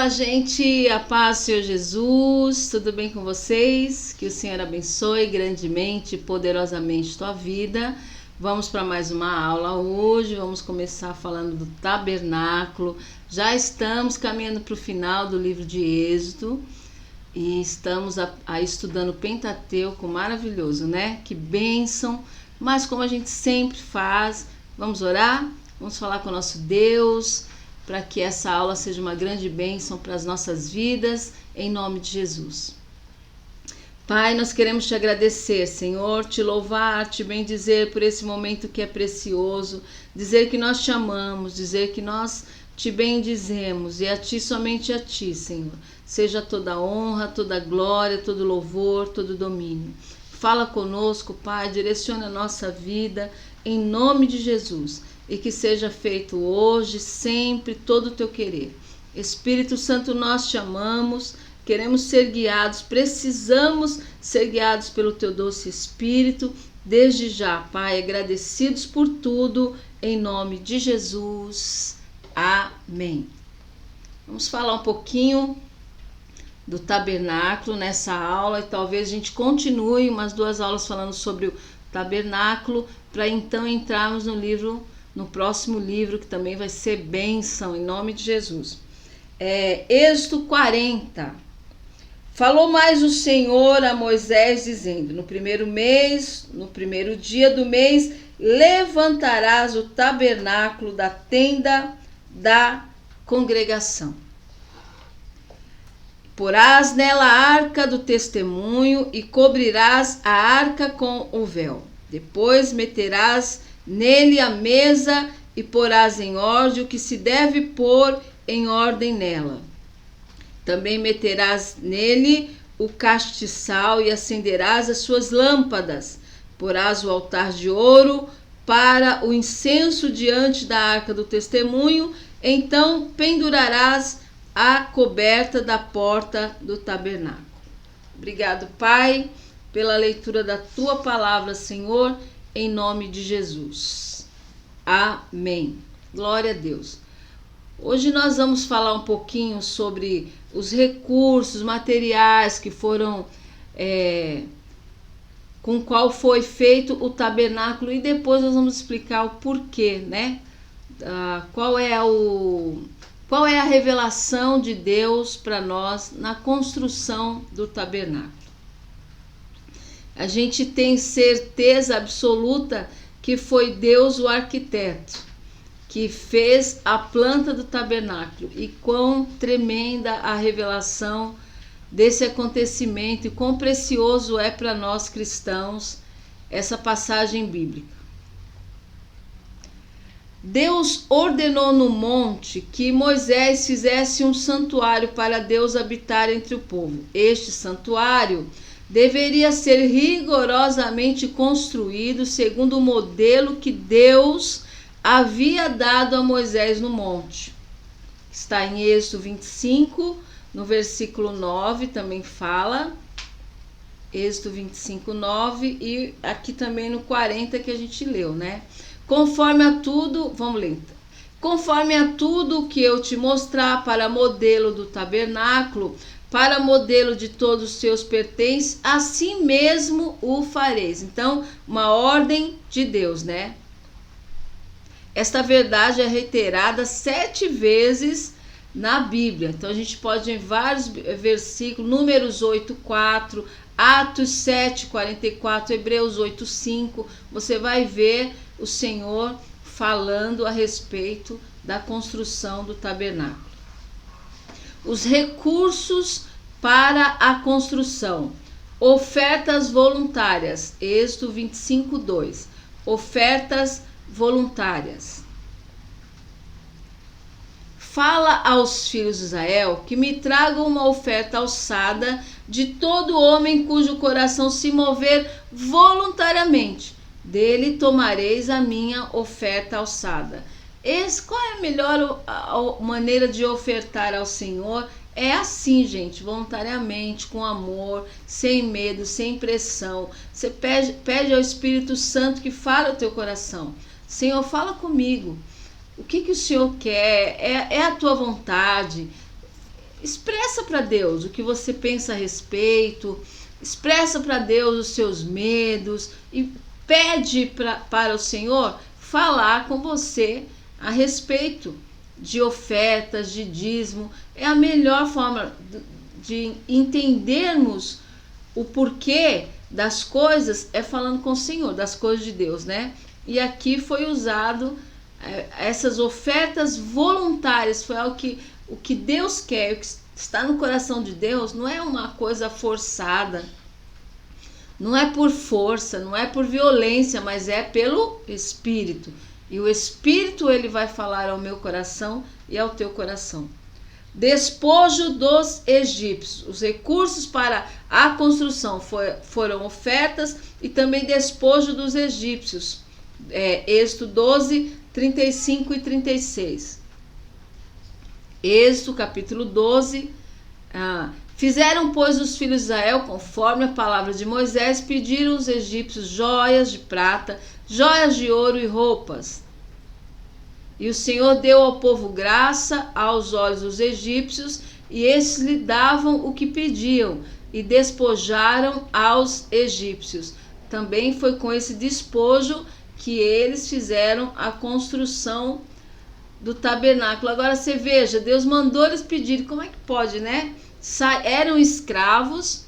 Olá, gente, a paz do Senhor Jesus, tudo bem com vocês? Que o Senhor abençoe grandemente e poderosamente tua vida. Vamos para mais uma aula hoje, vamos começar falando do tabernáculo. Já estamos caminhando para o final do livro de Êxodo e estamos estudando o Pentateuco, maravilhoso, né? Que bênção! Mas como a gente sempre faz, vamos orar? Vamos falar com o nosso Deus, para que essa aula seja uma grande bênção para as nossas vidas, em nome de Jesus. Pai, nós queremos te agradecer, Senhor, te louvar, te bendizer por esse momento que é precioso, dizer que nós te amamos, dizer que nós te bendizemos, e a ti, somente a ti, Senhor, seja toda honra, toda glória, todo louvor, todo domínio. Fala conosco, Pai, direciona a nossa vida, em nome de Jesus. E que seja feito hoje, sempre, todo o teu querer. Espírito Santo, nós te amamos, queremos ser guiados, precisamos ser guiados pelo teu doce Espírito, desde já, Pai, agradecidos por tudo, em nome de Jesus. Amém. Vamos falar um pouquinho do tabernáculo nessa aula, e talvez a gente continue umas 2 aulas falando sobre o tabernáculo, para então entrarmos no próximo livro, que também vai ser bênção, em nome de Jesus. Êxodo 40. Falou mais o Senhor a Moisés, dizendo: no primeiro mês, no primeiro dia do mês, levantarás o tabernáculo da tenda da congregação. Porás nela a arca do testemunho e cobrirás a arca com o véu. Depois meterás nele a mesa e porás em ordem o que se deve pôr em ordem nela. Também meterás nele o castiçal e acenderás as suas lâmpadas. Porás o altar de ouro para o incenso diante da arca do testemunho. Então pendurarás a coberta da porta do tabernáculo. Obrigado, Pai, pela leitura da tua palavra, Senhor, em nome de Jesus. Amém. Glória a Deus. Hoje nós vamos falar um pouquinho sobre os recursos materiais que foram, com qual foi feito o tabernáculo, e depois nós vamos explicar o porquê, né? Qual é a revelação de Deus para nós na construção do tabernáculo. A gente tem certeza absoluta que foi Deus o arquiteto que fez a planta do tabernáculo, e quão tremenda a revelação desse acontecimento e quão precioso é para nós cristãos essa passagem bíblica. Deus ordenou no monte que Moisés fizesse um santuário para Deus habitar entre o povo. Este santuário deveria ser rigorosamente construído segundo o modelo que Deus havia dado a Moisés no monte. Está em Êxodo 25, no versículo 9 também fala. Êxodo 25, 9, e aqui também no 40 que a gente leu, né? Conforme a tudo, vamos ler. Conforme a tudo que eu te mostrar para modelo do tabernáculo, para modelo de todos os seus pertences, assim mesmo o fareis. Então, uma ordem de Deus, né? Esta verdade é reiterada 7 vezes na Bíblia. Então, a gente pode ir em vários versículos, Números 8:4, Atos 7:44, Hebreus 8:5. Você vai ver o Senhor falando a respeito da construção do tabernáculo. Os recursos para a construção. Ofertas voluntárias. Êxodo 25:2. Ofertas voluntárias. Fala aos filhos de Israel que me tragam uma oferta alçada de todo homem cujo coração se mover voluntariamente. Dele tomareis a minha oferta alçada. Qual é a melhor maneira de ofertar ao Senhor? É assim, gente, voluntariamente, com amor, sem medo, sem pressão. Você pede ao Espírito Santo que fale ao teu coração. Senhor, fala comigo. O que o Senhor quer? É a tua vontade. expressa para Deus o que você pensa a respeito, expressa para Deus os seus medos e pede para o Senhor falar com você a respeito de ofertas, de dízimo. É a melhor forma de entendermos o porquê das coisas, é falando com o Senhor, das coisas de Deus, né? E aqui foi usado essas ofertas voluntárias, foi algo que o que Deus quer, o que está no coração de Deus, não é uma coisa forçada, não é por força, não é por violência, mas é pelo Espírito. E o Espírito, ele vai falar ao meu coração e ao teu coração. Despojo dos egípcios. Os recursos para a construção foram ofertas e também despojo dos egípcios. Êxodo 12, 35 e 36. Êxodo capítulo 12. Fizeram, pois, os filhos de Israel, conforme a palavra de Moisés, pediram os egípcios joias de prata, joias de ouro e roupas. E o Senhor deu ao povo graça aos olhos dos egípcios, e estes lhe davam o que pediam, e despojaram aos egípcios. Também foi com esse despojo que eles fizeram a construção do tabernáculo. Agora você veja, Deus mandou eles pedirem, como é que pode, né? Eram escravos,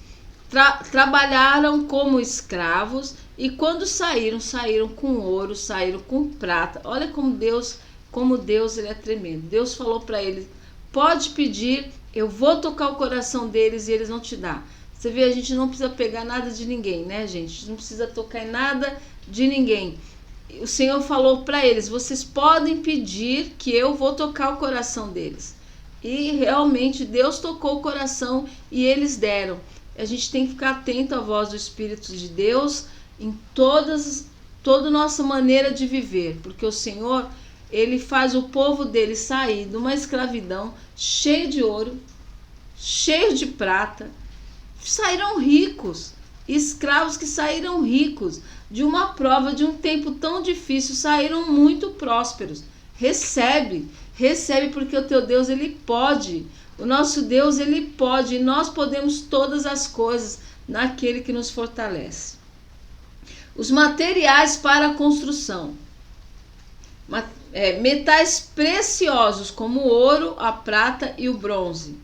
trabalharam como escravos, e quando saíram com ouro, saíram com prata. Olha como Deus ele é tremendo. Deus falou para eles, pode pedir, eu vou tocar o coração deles e eles vão te dar. Você vê, a gente não precisa pegar nada de ninguém, né, gente? A gente não precisa tocar em nada de ninguém. O Senhor falou para eles, vocês podem pedir que eu vou tocar o coração deles. E realmente Deus tocou o coração e eles deram. A gente tem que ficar atento à voz do Espírito de Deus em toda a nossa maneira de viver, porque o Senhor, ele faz o povo dele sair de uma escravidão cheio de ouro, cheio de prata, saíram ricos, escravos que saíram ricos de uma prova, de um tempo tão difícil, saíram muito prósperos. Recebe, porque o teu Deus, ele pode, o nosso Deus, ele pode, e nós podemos todas as coisas naquele que nos fortalece. Os materiais para a construção. Metais preciosos como o ouro, a prata e o bronze.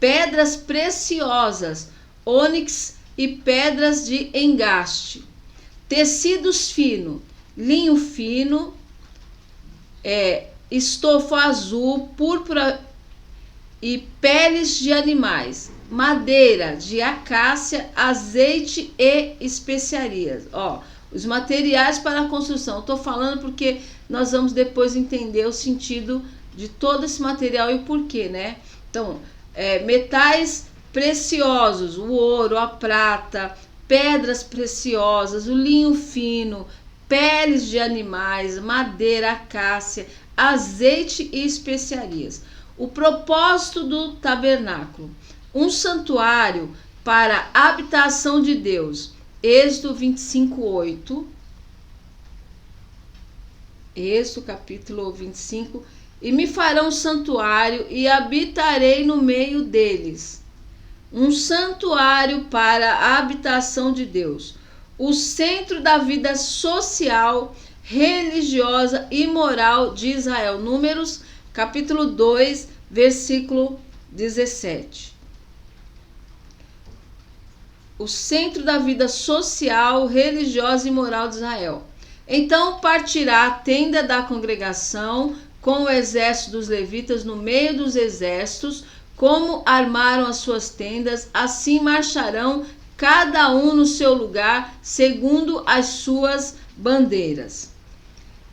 Pedras preciosas, ônix e pedras de engaste. Tecidos finos, linho fino, estofo azul, púrpura e peles de animais. Madeira de acácia, azeite e especiarias. Os materiais para a construção. Estou falando porque nós vamos depois entender o sentido de todo esse material e o porquê, né? Então, metais preciosos, o ouro, a prata, pedras preciosas, o linho fino, peles de animais, madeira, acácia, azeite e especiarias. O propósito do tabernáculo. Um santuário para a habitação de Deus. Êxodo 25, 8. Êxodo capítulo 25. E me farão um santuário e habitarei no meio deles. Um santuário para a habitação de Deus. O centro da vida social, religiosa e moral de Israel. Números capítulo 2, versículo 17. O centro da vida social, religiosa e moral de Israel. Então partirá a tenda da congregação com o exército dos levitas no meio dos exércitos, como armaram as suas tendas, assim marcharão cada um no seu lugar, segundo as suas bandeiras.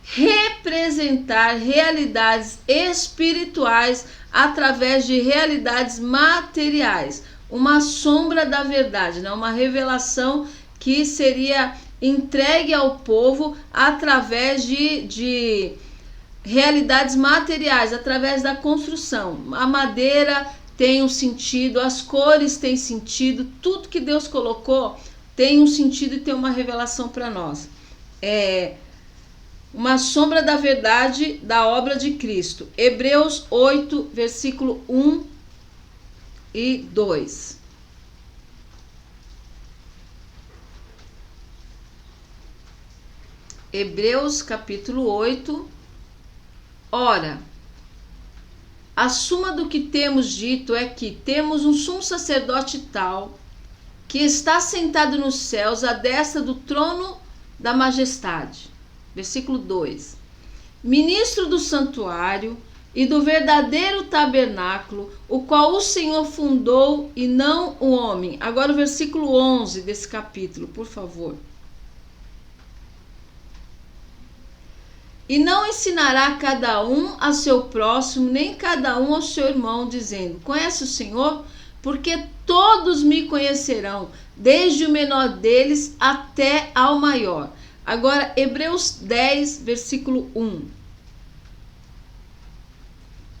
Representar realidades espirituais através de realidades materiais. Uma sombra da verdade, né? Uma revelação que seria entregue ao povo através de realidades materiais, através da construção. A madeira tem um sentido, as cores têm sentido, tudo que Deus colocou tem um sentido e tem uma revelação para nós. Uma sombra da verdade da obra de Cristo. Hebreus 8, versículo 1 e 2. Hebreus capítulo 8. Ora, a suma do que temos dito é que temos um sumo sacerdote tal, que está sentado nos céus à destra do trono da majestade. Versículo 2. Ministro do santuário e do verdadeiro tabernáculo, o qual o Senhor fundou e não o homem. Agora o versículo 11 desse capítulo, por favor. E não ensinará cada um a seu próximo, nem cada um ao seu irmão, dizendo: conhece o Senhor? Porque todos me conhecerão, desde o menor deles até ao maior. Agora, Hebreus 10, versículo 1.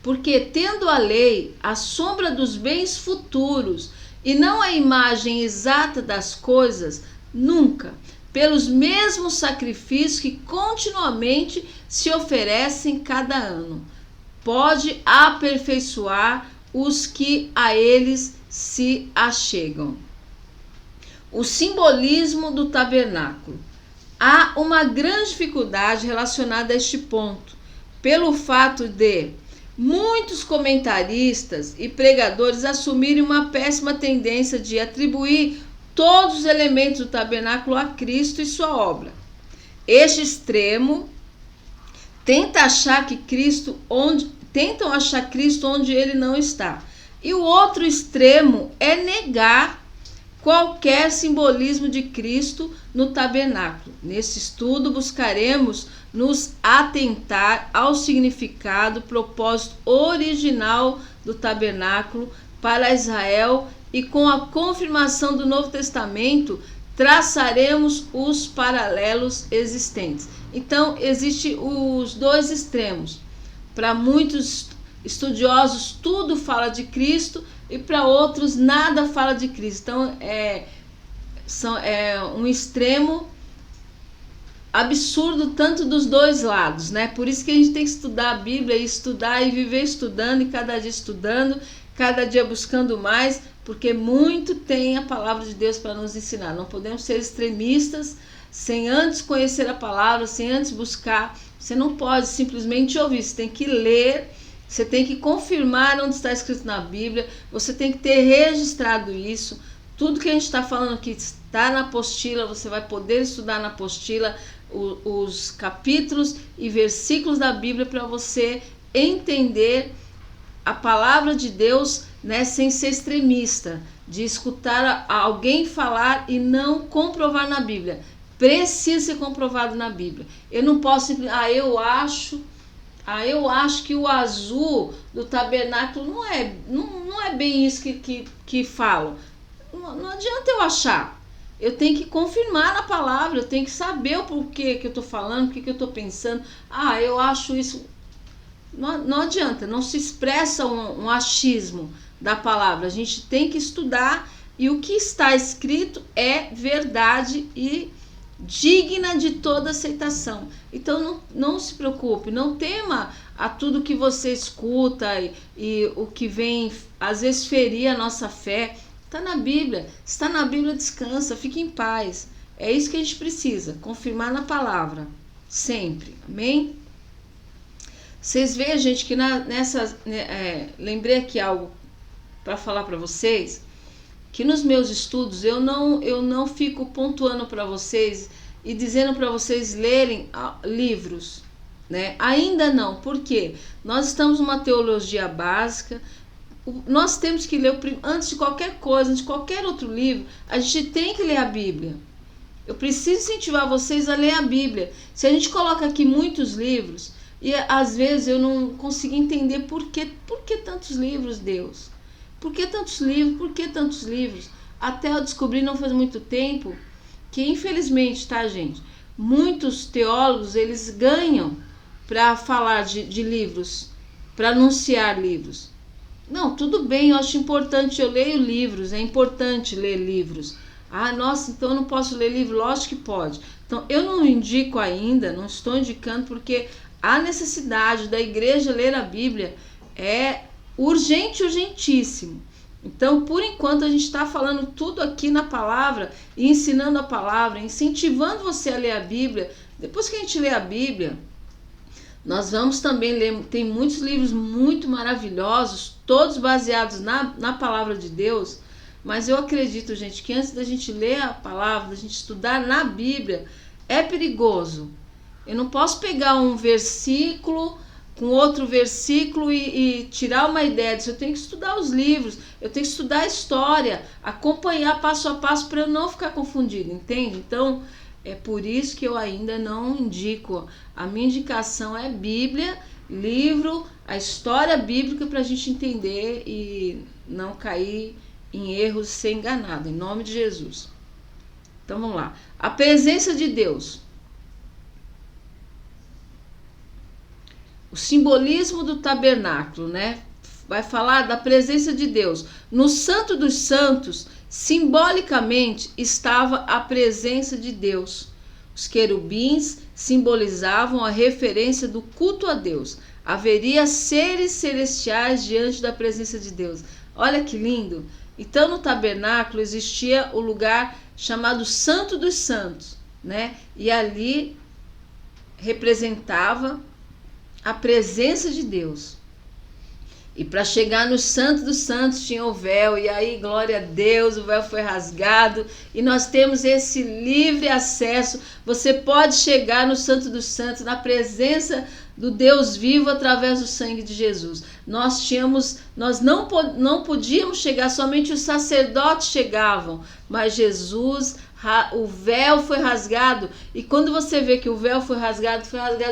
Porque tendo a lei a sombra dos bens futuros, e não a imagem exata das coisas, nunca, pelos mesmos sacrifícios que continuamente se oferecem cada ano, pode aperfeiçoar os que a eles se achegam. O simbolismo do tabernáculo. Há uma grande dificuldade relacionada a este ponto, pelo fato de muitos comentaristas e pregadores assumirem uma péssima tendência de atribuir todos os elementos do tabernáculo a Cristo e sua obra. Este extremo tentam achar Cristo onde ele não está. E o outro extremo é negar qualquer simbolismo de Cristo no tabernáculo. Nesse estudo buscaremos nos atentar ao significado, propósito original do tabernáculo para Israel, e com a confirmação do Novo Testamento traçaremos os paralelos existentes. Então, existem os dois extremos. Para muitos estudiosos, tudo fala de Cristo, e para outros, nada fala de Cristo. Então, é um extremo absurdo tanto dos dois lados, né? Por isso que a gente tem que estudar a Bíblia, e estudar e viver estudando, e cada dia estudando, cada dia buscando mais, porque muito tem a palavra de Deus para nos ensinar. Não podemos ser extremistas sem antes conhecer a palavra, sem antes buscar. Você não pode simplesmente ouvir, você tem que ler, você tem que confirmar onde está escrito na Bíblia, você tem que ter registrado isso. Tudo que a gente está falando aqui está na apostila, você vai poder estudar na apostila os capítulos e versículos da Bíblia para você entender a palavra de Deus, né, sem ser extremista, de escutar alguém falar e não comprovar na Bíblia. Precisa ser comprovado na Bíblia. Eu não posso simplesmente, eu acho que o azul do tabernáculo não é bem isso que falam. Não adianta eu achar. Eu tenho que confirmar na palavra, eu tenho que saber o porquê que eu estou falando, o que eu estou pensando. Eu acho isso. Não adianta, não se expressa um achismo da palavra. A gente tem que estudar, e o que está escrito é verdade e digna de toda aceitação. Então não se preocupe, não tema a tudo que você escuta e o que vem às vezes ferir a nossa fé. Está na Bíblia, está na Bíblia, descansa, fique em paz. É isso que a gente precisa, confirmar na palavra, sempre, amém? Vocês veem, gente, que lembrei aqui algo para falar para vocês, que nos meus estudos eu não fico pontuando para vocês e dizendo para vocês lerem livros, né? Ainda não, porque nós estamos numa teologia básica. Nós temos que ler, antes de qualquer coisa, antes de qualquer outro livro, a gente tem que ler a Bíblia. Eu preciso incentivar vocês a ler a Bíblia. Se a gente coloca aqui muitos livros, e às vezes eu não consigo entender por que tantos livros, Deus? Por que tantos livros? Por que tantos livros? Até eu descobri, não faz muito tempo, que infelizmente, tá, gente? Muitos teólogos, eles ganham para falar de livros, para anunciar livros. Não, tudo bem, eu acho importante, eu leio livros, é importante ler livros. Nossa, então eu não posso ler livro? Lógico que pode. Então, eu não indico ainda, não estou indicando, porque a necessidade da igreja ler a Bíblia é urgente, urgentíssimo. Então, por enquanto, a gente está falando tudo aqui na palavra e ensinando a palavra, incentivando você a ler a Bíblia. Depois que a gente lê a Bíblia, nós vamos também ler, tem muitos livros muito maravilhosos, todos baseados na palavra de Deus, mas eu acredito, gente, que antes da gente ler a palavra, da gente estudar na Bíblia, é perigoso. Eu não posso pegar um versículo com outro versículo e tirar uma ideia disso. Eu tenho que estudar os livros, eu tenho que estudar a história, acompanhar passo a passo para eu não ficar confundido, entende? Então, é por isso que eu ainda não indico. A minha indicação é Bíblia, livro, a história bíblica para a gente entender e não cair em erros e ser enganado, em nome de Jesus. Então vamos lá. A presença de Deus. O simbolismo do tabernáculo, né? Vai falar da presença de Deus. No Santo dos Santos, simbolicamente, estava a presença de Deus. Os querubins simbolizavam a referência do culto a Deus. Haveria seres celestiais diante da presença de Deus. Olha que lindo! Então, no tabernáculo existia o lugar chamado Santo dos Santos, né? E ali representava a presença de Deus. E para chegar no Santo dos Santos tinha o véu, e aí, glória a Deus, o véu foi rasgado, e nós temos esse livre acesso. Você pode chegar no Santo dos Santos, na presença do Deus vivo, através do sangue de Jesus. Nós não podíamos chegar, somente os sacerdotes chegavam, mas Jesus, o véu foi rasgado, e quando você vê que o véu foi rasgado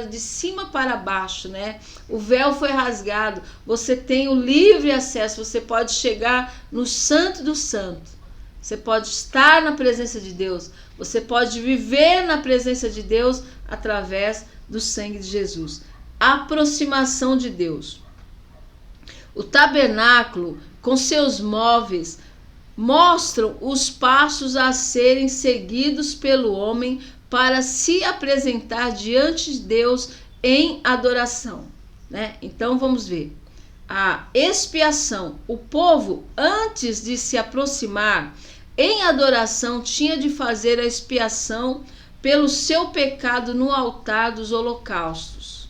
de cima para baixo, né? O véu foi rasgado, você tem o livre acesso, você pode chegar no Santo do Santo, você pode estar na presença de Deus, você pode viver na presença de Deus através do sangue de Jesus. Aproximação de Deus. O tabernáculo, com seus móveis, mostram os passos a serem seguidos pelo homem para se apresentar diante de Deus em adoração, né? Então vamos ver. A expiação. O povo, antes de se aproximar em adoração, tinha de fazer a expiação pelo seu pecado no altar dos holocaustos,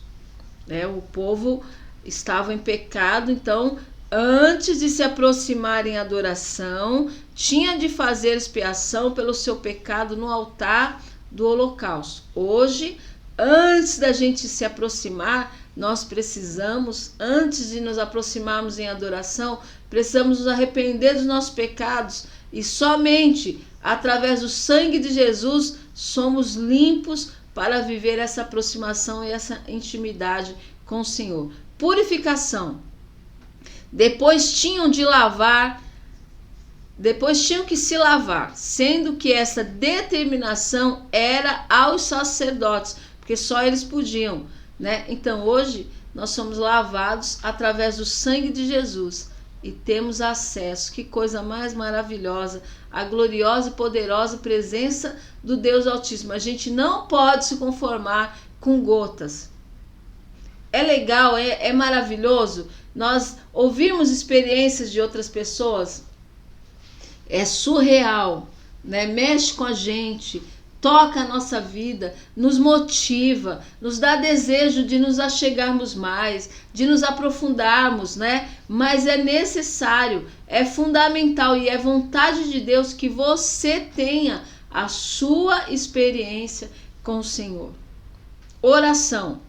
né? O povo estava em pecado, então antes de se aproximar em adoração, tinha de fazer expiação pelo seu pecado no altar do holocausto. Hoje, antes da gente se aproximar, nós precisamos, antes de nos aproximarmos em adoração, precisamos nos arrepender dos nossos pecados, e somente através do sangue de Jesus somos limpos para viver essa aproximação e essa intimidade com o Senhor. Purificação. Depois tinham que se lavar, sendo que essa determinação era aos sacerdotes, porque só eles podiam, né? Então hoje nós somos lavados através do sangue de Jesus e temos acesso, que coisa mais maravilhosa, a gloriosa e poderosa presença do Deus Altíssimo. A gente não pode se conformar com gotas. É legal, é maravilhoso nós ouvirmos experiências de outras pessoas, é surreal, né? Mexe com a gente, toca a nossa vida, nos motiva, nos dá desejo de nos achegarmos mais, de nos aprofundarmos, né? Mas é necessário, é fundamental e é vontade de Deus que você tenha a sua experiência com o Senhor. Oração.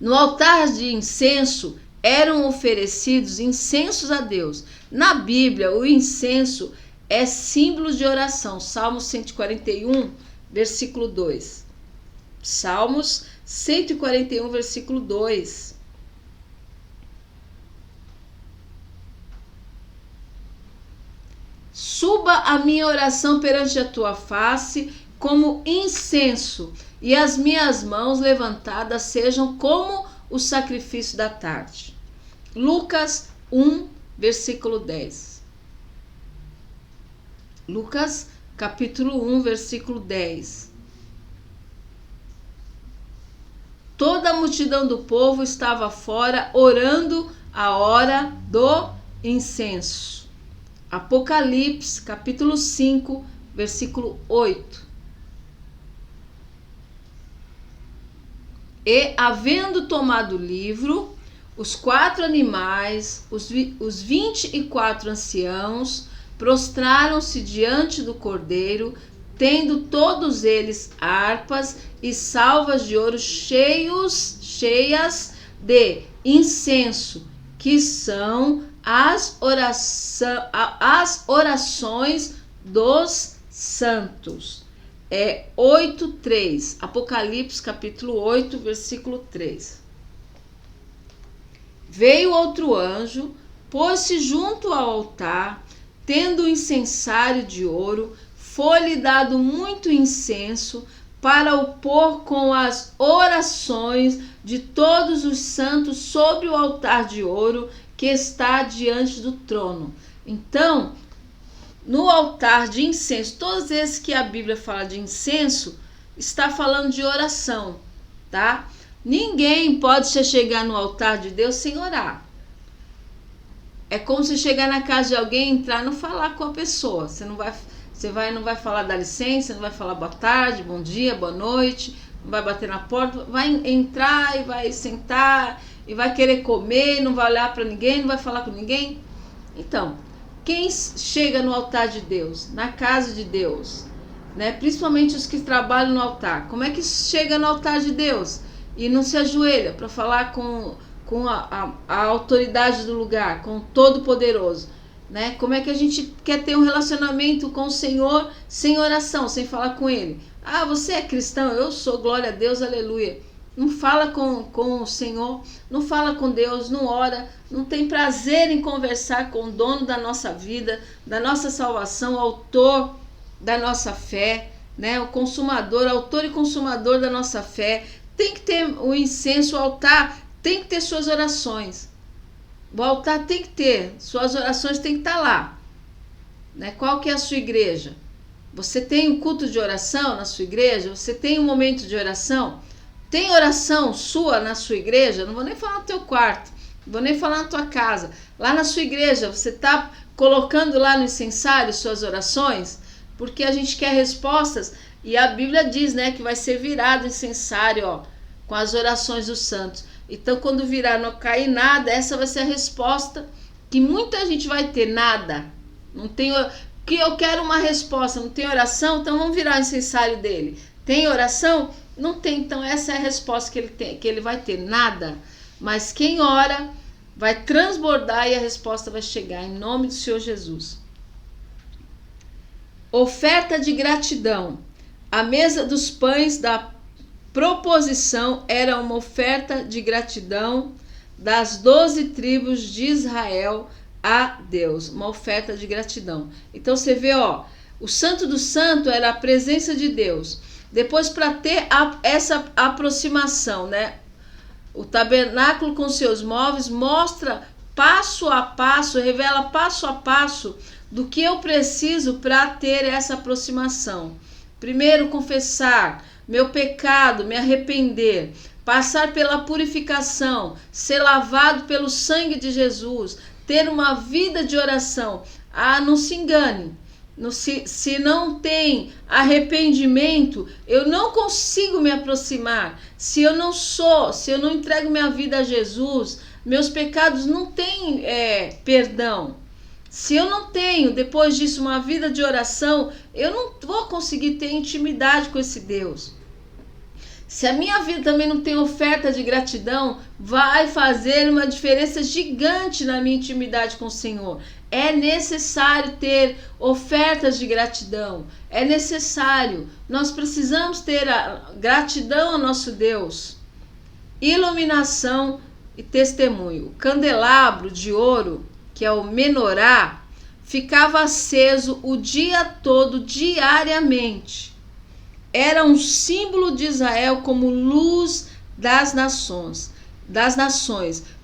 No altar de incenso eram oferecidos incensos a Deus. Na Bíblia, o incenso é símbolo de oração. Salmos 141, versículo 2. Salmos 141, versículo 2. Suba a minha oração perante a tua face como incenso, e as minhas mãos levantadas sejam como o sacrifício da tarde. Lucas 1, versículo 10. Lucas, capítulo 1, versículo 10. Toda a multidão do povo estava fora, orando a hora do incenso. Apocalipse, capítulo 5, versículo 8. E, havendo tomado o livro, os 4 animais, os 24 anciãos, prostraram-se diante do Cordeiro, tendo todos eles harpas e salvas de ouro cheias de incenso, que são as orações dos santos. 8:3, Apocalipse capítulo 8, versículo 3. Veio outro anjo, pôs-se junto ao altar, tendo um incensário de ouro, foi-lhe dado muito incenso, para o pôr com as orações de todos os santos sobre o altar de ouro que está diante do trono. Então, no altar de incenso, todas as vezes que a Bíblia fala de incenso, está falando de oração, tá? Ninguém pode chegar no altar de Deus sem orar. É como se chegar na casa de alguém, entrar e não falar com a pessoa. Não vai falar dá licença, não vai falar boa tarde, bom dia, boa noite, não vai bater na porta, vai entrar e vai sentar e vai querer comer, não vai olhar para ninguém, não vai falar com ninguém. Então, quem chega no altar de Deus, na casa de Deus, né? Principalmente os que trabalham no altar, como é que chega no altar de Deus e não se ajoelha para falar com a autoridade do lugar, com o Todo-Poderoso, né? Como é que a gente quer ter um relacionamento com o Senhor sem oração, sem falar com Ele? Ah, você é cristão? Eu sou, glória a Deus, aleluia. Não fala com o Senhor, não fala com Deus, não ora, não tem prazer em conversar com o dono da nossa vida, da nossa salvação, o autor da nossa fé, né? O consumador, autor e consumador da nossa fé. Tem que ter o incenso, o altar tem que ter suas orações. O altar tem que ter, suas orações tem que estar lá, né? Qual que é a sua igreja? Você tem um culto de oração na sua igreja? Você tem um momento de oração? Tem oração sua na sua igreja? Não vou nem falar no teu quarto, não vou nem falar na tua casa. Lá na sua igreja, você está colocando lá no incensário suas orações? Porque a gente quer respostas e a Bíblia diz, né, que vai ser virado o incensário, ó, com as orações dos santos. Então, quando virar não cair nada, essa vai ser a resposta que muita gente vai ter. Nada. Não tem, que eu quero uma resposta, não tem oração, então vamos virar o incensário dele. Tem oração? Não tem, então essa é a resposta que ele vai ter. Nada. Mas quem ora vai transbordar e a resposta vai chegar em nome do Senhor Jesus. Oferta de gratidão. A mesa dos pães da proposição era uma oferta de gratidão das 12 tribos de Israel a Deus, uma oferta de gratidão. Então você vê, ó, o Santo do Santo era a presença de Deus. Depois, para ter essa aproximação, né, o tabernáculo com seus móveis mostra passo a passo, revela passo a passo do que eu preciso para ter essa aproximação. Primeiro, confessar meu pecado, me arrepender, passar pela purificação, ser lavado pelo sangue de Jesus, ter uma vida de oração. Ah, não se engane, se não tem arrependimento, eu não consigo me aproximar. Se eu não entrego minha vida a Jesus, meus pecados não têm perdão. Se eu não tenho, depois disso, uma vida de oração, eu não vou conseguir ter intimidade com esse Deus. Se a minha vida também não tem oferta de gratidão, vai fazer uma diferença gigante na minha intimidade com o Senhor. É necessário ter ofertas de gratidão. É necessário. Nós precisamos ter a gratidão ao nosso Deus. Iluminação e testemunho. O candelabro de ouro, que é o menorá, ficava aceso o dia todo, diariamente. Era um símbolo de Israel como luz das nações,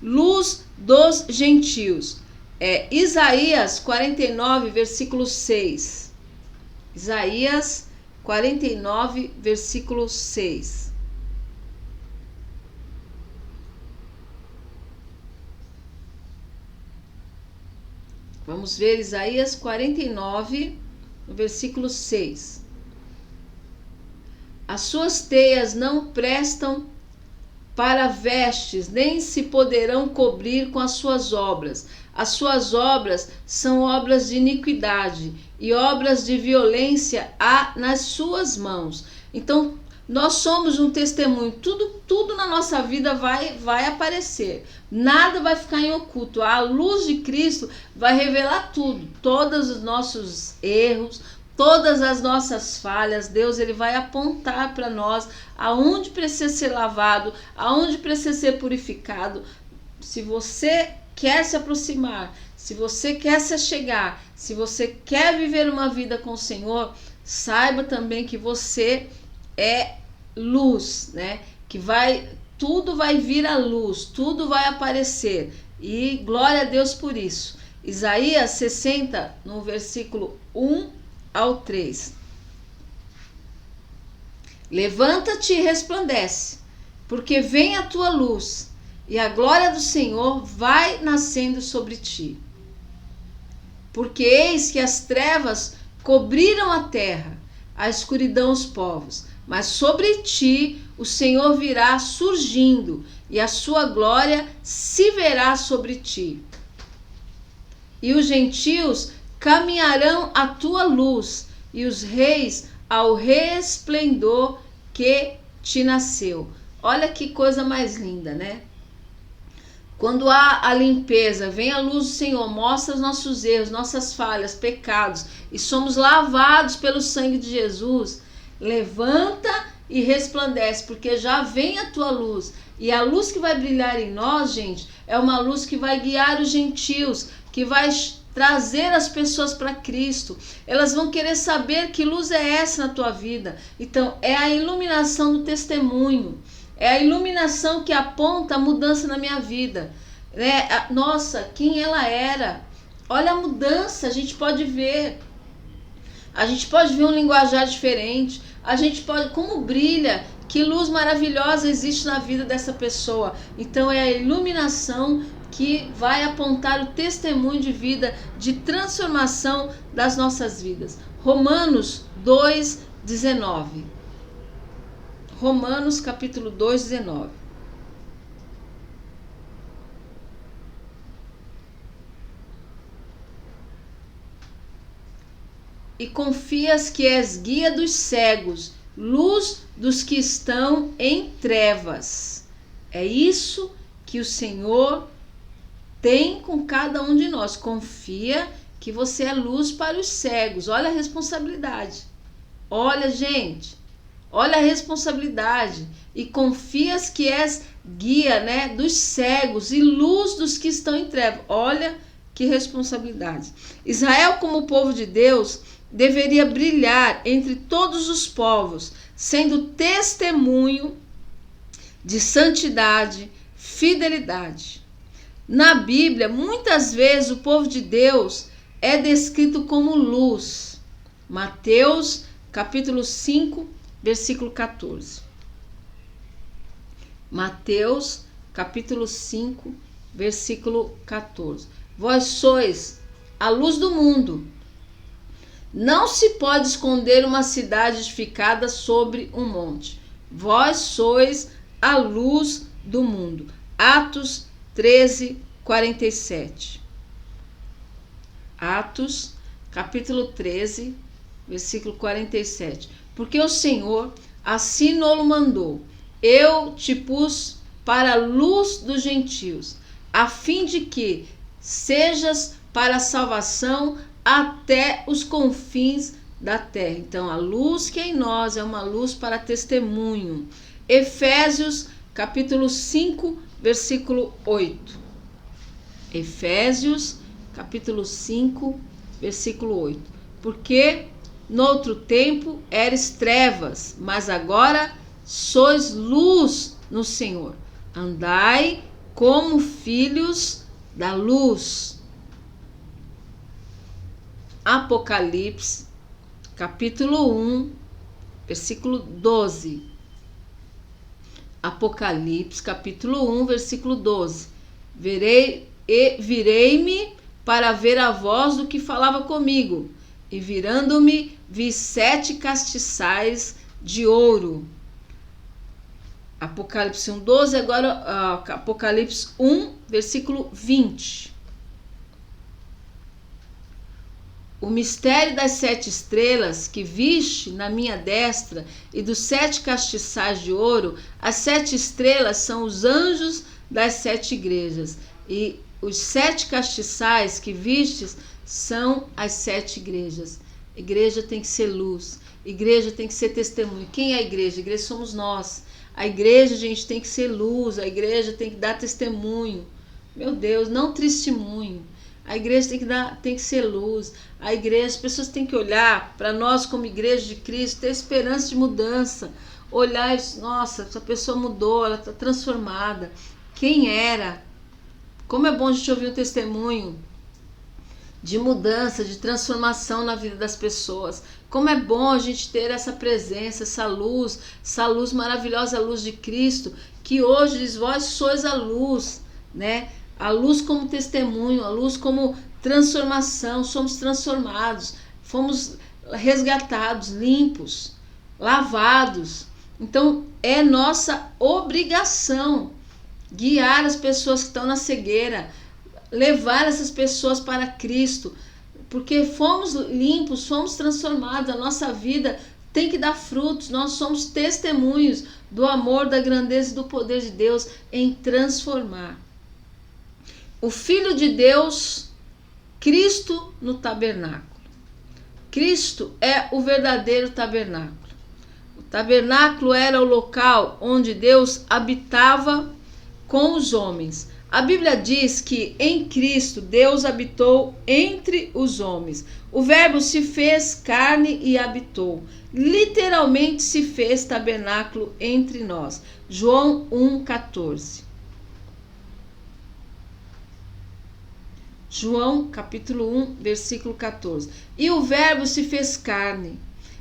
luz dos gentios. Isaías 49, versículo 6. Isaías 49, versículo 6. Vamos ver Isaías 49, no versículo 6. As suas teias não prestam para vestes, nem se poderão cobrir com as suas obras. As suas obras são obras de iniquidade e obras de violência há nas suas mãos. Então, nós somos um testemunho. Tudo na nossa vida vai aparecer. Nada vai ficar em oculto. A luz de Cristo vai revelar tudo. Todos os nossos erros, todas as nossas falhas. Deus, ele vai apontar para nós aonde precisa ser lavado, aonde precisa ser purificado. Se você quer se aproximar, se você quer se achegar, se você quer viver uma vida com o Senhor, saiba também que você é luz, né? Que tudo vai vir à luz, tudo vai aparecer. E glória a Deus por isso. Isaías 60, no versículo 1 ao 3. Levanta-te e resplandece, porque vem a tua luz, e a glória do Senhor vai nascendo sobre ti. Porque eis que as trevas cobriram a terra, a escuridão os povos, mas sobre ti o Senhor virá surgindo, e a sua glória se verá sobre ti. E os gentios caminharão à tua luz, e os reis ao resplendor que te nasceu. Olha que coisa mais linda, né? Quando há a limpeza, vem a luz do Senhor, mostra os nossos erros, nossas falhas, pecados, e somos lavados pelo sangue de Jesus. Levanta e resplandece, porque já vem a tua luz. E a luz que vai brilhar em nós, gente, é uma luz que vai guiar os gentios, que vai trazer as pessoas para Cristo. Elas vão querer saber que luz é essa na tua vida. Então, é a iluminação do testemunho. É a iluminação que aponta a mudança na minha vida. Nossa, quem ela era. Olha a mudança, a gente pode ver. A gente pode ver um linguajar diferente. A gente pode, como brilha, que luz maravilhosa existe na vida dessa pessoa. Então é a iluminação que vai apontar o testemunho de vida, de transformação das nossas vidas. Romanos 2:19. Romanos capítulo 2:19. E confias que és guia dos cegos, luz dos que estão em trevas. É isso que o Senhor tem com cada um de nós. Confia que você é luz para os cegos. Olha a responsabilidade. Olha, gente. Olha a responsabilidade. E confias que és guia, né, dos cegos e luz dos que estão em trevas. Olha que responsabilidade. Israel, como povo de Deus, deveria brilhar entre todos os povos, sendo testemunho de santidade, fidelidade. Na Bíblia, muitas vezes o povo de Deus é descrito como luz. Mateus, capítulo 5, versículo 14. Mateus, capítulo 5, versículo 14. Vós sois a luz do mundo. Não se pode esconder uma cidade edificada sobre um monte. Vós sois a luz do mundo. Atos 13:47. Atos, capítulo 13, versículo 47. Porque o Senhor assim nos mandou. Eu te pus para a luz dos gentios, a fim de que sejas para a salvação até os confins da terra. Então, a luz que é em nós é uma luz para testemunho. Efésios, capítulo 5, versículo 8. Efésios, capítulo 5, versículo 8. Porque no outro tempo eres trevas, mas agora sois luz no Senhor. Andai como filhos da luz. Apocalipse, capítulo 1, versículo 12. Apocalipse, capítulo 1, versículo 12. Virei-me para ver a voz do que falava comigo. E virando-me, vi 7 castiçais de ouro. Apocalipse 1:12, agora Apocalipse 1, versículo 20. O mistério das 7 estrelas que viste na minha destra e dos 7 castiçais de ouro. As 7 estrelas são os anjos das 7 igrejas, e os 7 castiçais que vistes são as 7 igrejas. Igreja tem que ser luz, igreja tem que ser testemunho. Quem é a igreja? A igreja somos nós. A igreja, gente, tem que ser luz, a igreja tem que dar testemunho. Meu Deus, não testemunho. A igreja tem que ser luz. A igreja, as pessoas têm que olhar para nós como igreja de Cristo, ter esperança de mudança. Olhar e dizer, nossa, essa pessoa mudou, ela está transformada. Quem era? Como é bom a gente ouvir um testemunho de mudança, de transformação na vida das pessoas. Como é bom a gente ter essa presença, essa luz maravilhosa, a luz de Cristo, que hoje diz, vós sois a luz, né? A luz como testemunho, a luz como transformação, somos transformados, fomos resgatados, limpos, lavados. Então é nossa obrigação guiar as pessoas que estão na cegueira, levar essas pessoas para Cristo, porque fomos limpos, fomos transformados, a nossa vida tem que dar frutos, nós somos testemunhos do amor, da grandeza e do poder de Deus em transformar. O Filho de Deus, Cristo no tabernáculo. Cristo é o verdadeiro tabernáculo. O tabernáculo era o local onde Deus habitava com os homens. A Bíblia diz que em Cristo Deus habitou entre os homens. O Verbo se fez carne e habitou. Literalmente se fez tabernáculo entre nós. João 1,14. João capítulo 1, versículo 14. E o Verbo se fez carne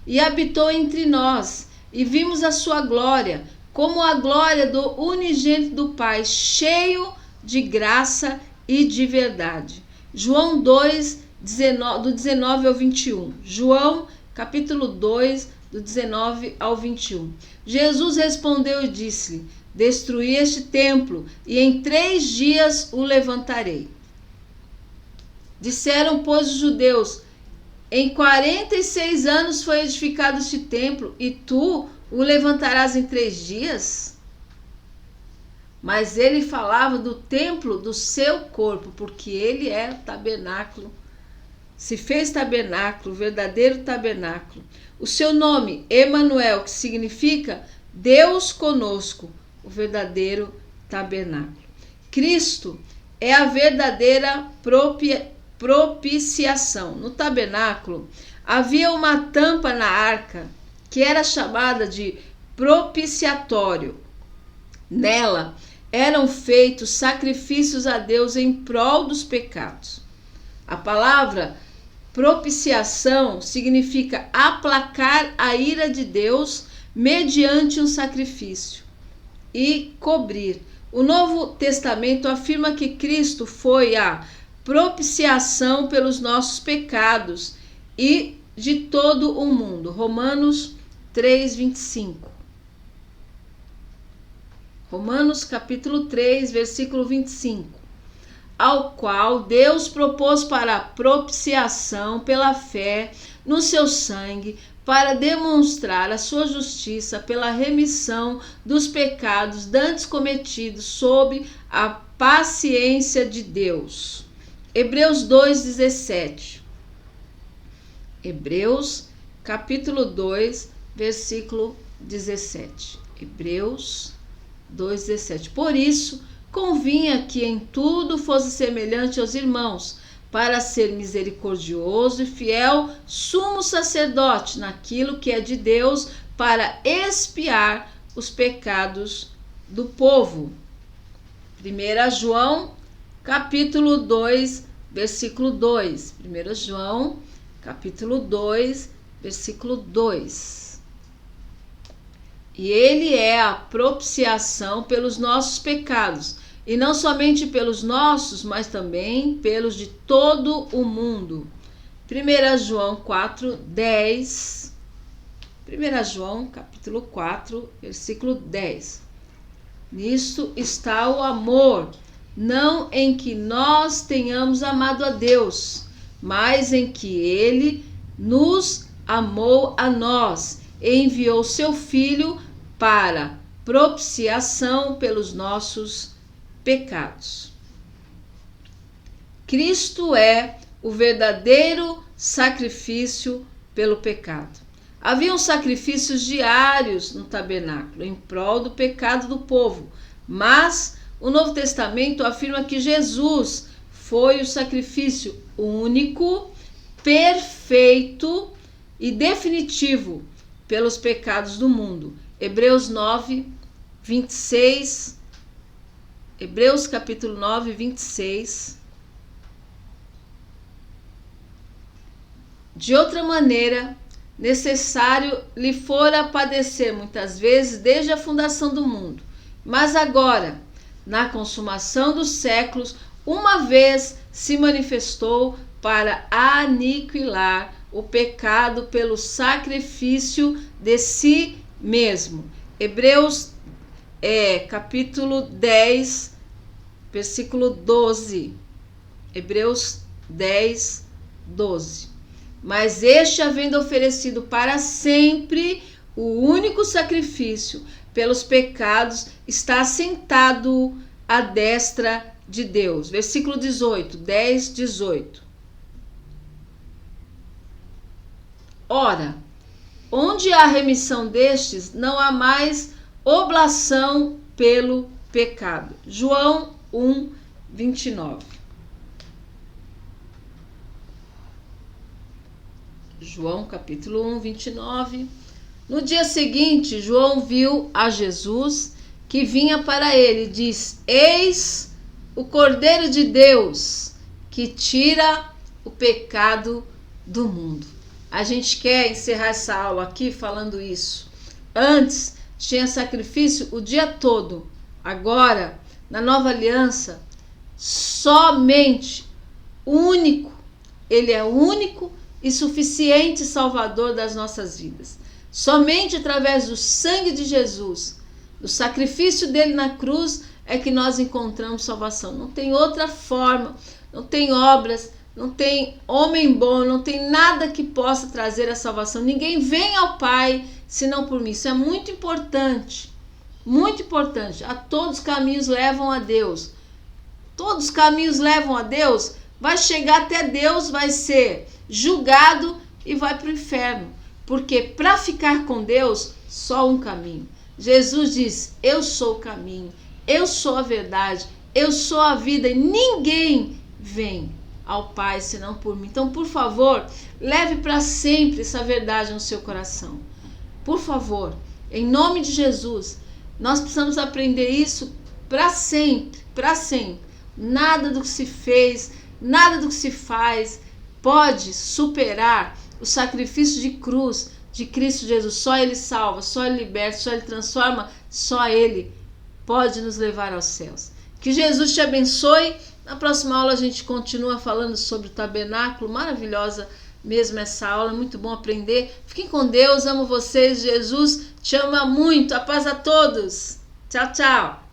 e habitou entre nós, e vimos a sua glória, como a glória do unigênito do Pai, cheio de graça e de verdade. João 2, do 19 ao 21. João capítulo 2, do 19 ao 21. Jesus respondeu e disse-lhe, destruí este templo, e em 3 dias o levantarei. Disseram, pois, os judeus, em 46 anos foi edificado este templo, e tu o levantarás em 3 dias? Mas ele falava do templo do seu corpo, porque ele é o tabernáculo. Se fez tabernáculo, verdadeiro tabernáculo. O seu nome, Emanuel, que significa Deus conosco, o verdadeiro tabernáculo. Cristo é a verdadeira propiciação. No tabernáculo havia uma tampa na arca que era chamada de propiciatório. Nela eram feitos sacrifícios a Deus em prol dos pecados. A palavra propiciação significa aplacar a ira de Deus mediante um sacrifício e cobrir. O Novo Testamento afirma que Cristo foi a propiciação pelos nossos pecados e de todo o mundo. Romanos 3:25. Romanos capítulo 3, versículo 25. Ao qual Deus propôs para a propiciação pela fé no seu sangue, para demonstrar a sua justiça pela remissão dos pecados dantes cometidos sob a paciência de Deus. Hebreus 2:17. Hebreus capítulo 2, versículo 17. Hebreus 2:17. Por isso, convinha que em tudo fosse semelhante aos irmãos, para ser misericordioso e fiel sumo sacerdote naquilo que é de Deus, para expiar os pecados do povo. 1 João, capítulo 2, versículo 2. 1 João, capítulo 2, versículo 2. E ele é a propiciação pelos nossos pecados, e não somente pelos nossos, mas também pelos de todo o mundo. 1 João 4:10. 1 João, capítulo 4, versículo 10. Nisto está o amor, não em que nós tenhamos amado a Deus, mas em que Ele nos amou a nós e enviou seu Filho para propiciação pelos nossos pecados. Cristo é o verdadeiro sacrifício pelo pecado. Haviam sacrifícios diários no tabernáculo em prol do pecado do povo, mas o Novo Testamento afirma que Jesus foi o sacrifício único, perfeito e definitivo pelos pecados do mundo. Hebreus 9, 26. Hebreus capítulo 9, 26. De outra maneira, necessário lhe fora padecer muitas vezes desde a fundação do mundo. Mas agora, na consumação dos séculos, uma vez se manifestou para aniquilar o pecado pelo sacrifício de si mesmo. Hebreus capítulo 10, versículo 12. Hebreus 10, 12. Mas este, havendo oferecido para sempre o único sacrifício pelos pecados, está assentado à destra de Deus. Versículo 18, 10, 18. Ora, onde há remissão destes, não há mais oblação pelo pecado. João 1, 29. João capítulo 1, 29. No dia seguinte, João viu a Jesus que vinha para ele e diz: Eis o Cordeiro de Deus que tira o pecado do mundo. A gente quer encerrar essa aula aqui falando isso. Antes tinha sacrifício o dia todo. Agora, na nova aliança, somente único. Ele é único e suficiente Salvador das nossas vidas. Somente através do sangue de Jesus, do sacrifício dele na cruz, é que nós encontramos salvação. Não tem outra forma, não tem obras, não tem homem bom, não tem nada que possa trazer a salvação. Ninguém vem ao Pai senão por mim. Isso é muito importante, muito importante. A todos os caminhos levam a Deus. Todos os caminhos levam a Deus. Vai chegar até Deus, vai ser julgado e vai para o inferno. Porque para ficar com Deus, só um caminho. Jesus diz: eu sou o caminho, eu sou a verdade, eu sou a vida, e ninguém vem ao Pai senão por mim. Então, por favor, leve para sempre essa verdade no seu coração. Por favor, em nome de Jesus, nós precisamos aprender isso para sempre, para sempre. Nada do que se fez, nada do que se faz pode superar o sacrifício de cruz de Cristo Jesus. Só Ele salva, só Ele liberta, só Ele transforma, só Ele pode nos levar aos céus. Que Jesus te abençoe. Na próxima aula a gente continua falando sobre o tabernáculo. Maravilhosa mesmo essa aula, muito bom aprender. Fiquem com Deus, amo vocês. Jesus te ama muito. A paz a todos. Tchau, tchau.